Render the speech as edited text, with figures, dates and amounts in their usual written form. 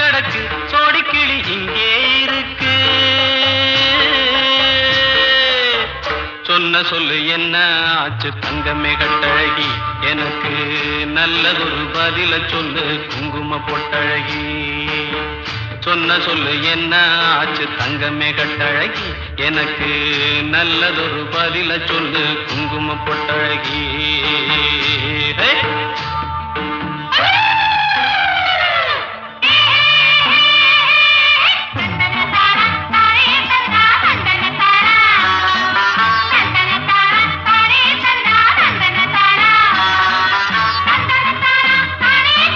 கடக்கு சோடிக்கிளி இங்கே இருக்கு. சொன்ன சொல்லு என்ன ஆச்சு தங்கமே கட்டழகி, எனக்கு நல்லதொரு பதில சொல்லு குங்கும பொட்டழகி. சொன்ன சொல்லு என்ன ஆச்சு தங்கமே கட்டழகி, எனக்கு நல்லதொரு பதில சொல்லு குங்கும பொட்டழகி.